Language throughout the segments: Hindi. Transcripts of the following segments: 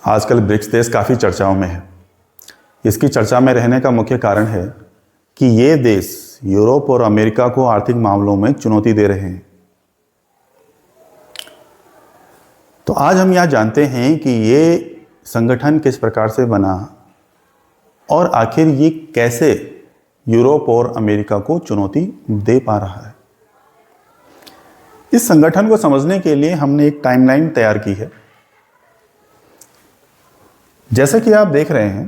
आजकल ब्रिक्स देश काफ़ी चर्चाओं में है। इसकी चर्चा में रहने का मुख्य कारण है कि ये देश यूरोप और अमेरिका को आर्थिक मामलों में चुनौती दे रहे हैं। तो आज हम यह जानते हैं कि ये संगठन किस प्रकार से बना और आखिर ये कैसे यूरोप और अमेरिका को चुनौती दे पा रहा है। इस संगठन को समझने के लिए हमने एक टाइमलाइन तैयार की है। जैसा कि आप देख रहे हैं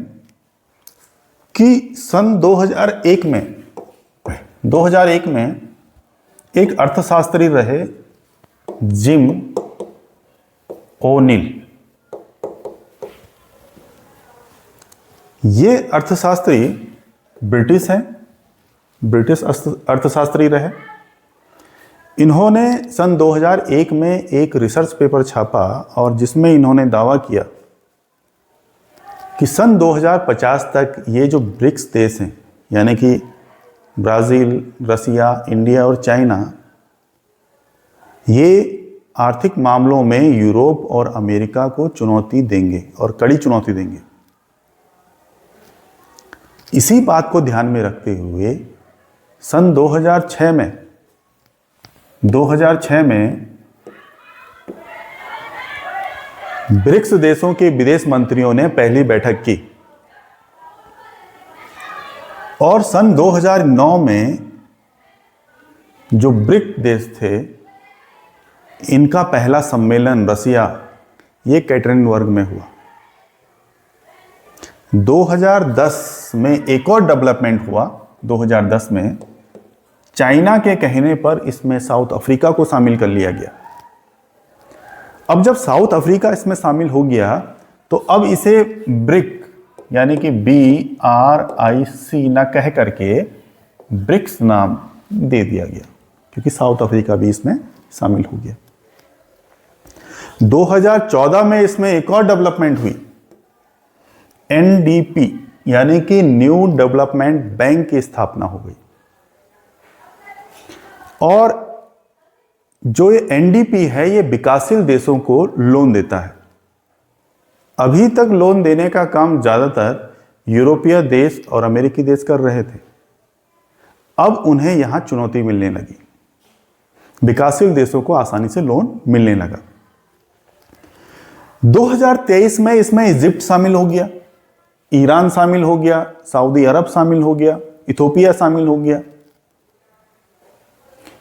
कि सन 2001 में एक अर्थशास्त्री रहे जिम ओ'नील। ये अर्थशास्त्री ब्रिटिश हैं, ब्रिटिश अर्थशास्त्री रहे। इन्होंने सन 2001 में एक रिसर्च पेपर छापा और जिसमें इन्होंने दावा किया कि सन 2050 तक ये जो ब्रिक्स देश हैं, यानी कि ब्राज़ील, रसिया, इंडिया और चाइना, ये आर्थिक मामलों में यूरोप और अमेरिका को चुनौती देंगे और कड़ी चुनौती देंगे। इसी बात को ध्यान में रखते हुए सन 2006 में ब्रिक्स देशों के विदेश मंत्रियों ने पहली बैठक की और सन 2009 में जो ब्रिक्स देश थे, इनका पहला सम्मेलन रसिया, ये कैटरिनबर्ग में हुआ। 2010 में एक और डेवलपमेंट हुआ। 2010 में चाइना के कहने पर इसमें साउथ अफ्रीका को शामिल कर लिया गया। अब जब साउथ अफ्रीका इसमें शामिल हो गया तो अब इसे ब्रिक यानी कि BRIC ना कह करके ब्रिक्स नाम दे दिया गया, क्योंकि साउथ अफ्रीका भी इसमें शामिल हो गया। 2014 में इसमें एक और डेवलपमेंट हुई। NDP यानी कि न्यू डेवलपमेंट बैंक की स्थापना हो गई। और जो ये NDP है, ये विकासशील देशों को लोन देता है। अभी तक लोन देने का काम ज्यादातर यूरोपीय देश और अमेरिकी देश कर रहे थे। अब उन्हें यहां चुनौती मिलने लगी, विकासशील देशों को आसानी से लोन मिलने लगा। 2023 में इसमें इजिप्ट शामिल हो गया, ईरान शामिल हो गया, सऊदी अरब शामिल हो गया, इथोपिया शामिल हो गया,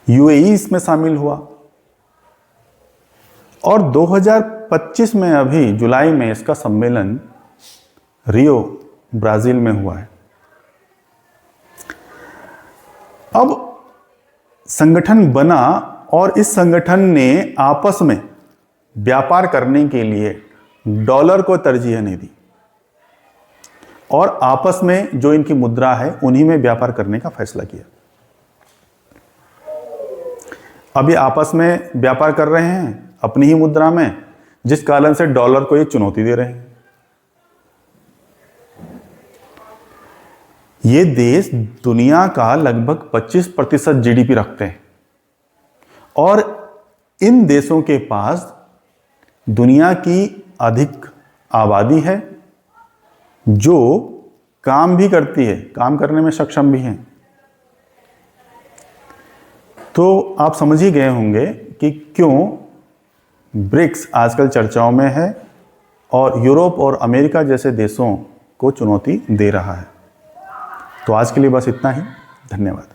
UAE इसमें शामिल हुआ। और 2025 में अभी जुलाई में इसका सम्मेलन रियो ब्राजील में हुआ है। अब संगठन बना और इस संगठन ने आपस में व्यापार करने के लिए डॉलर को तरजीह नहीं दी और आपस में जो इनकी मुद्रा है उन्हीं में व्यापार करने का फैसला किया। अब ये आपस में व्यापार कर रहे हैं अपनी ही मुद्रा में, जिस कारण से डॉलर को ये चुनौती दे रहे हैं। ये देश दुनिया का लगभग 25% GDP रखते हैं और इन देशों के पास दुनिया की अधिक आबादी है जो काम भी करती है, काम करने में सक्षम भी हैं। तो आप समझ ही गए होंगे कि क्यों ब्रिक्स आजकल चर्चाओं में है और यूरोप और अमेरिका जैसे देशों को चुनौती दे रहा है। तो आज के लिए बस इतना ही। धन्यवाद।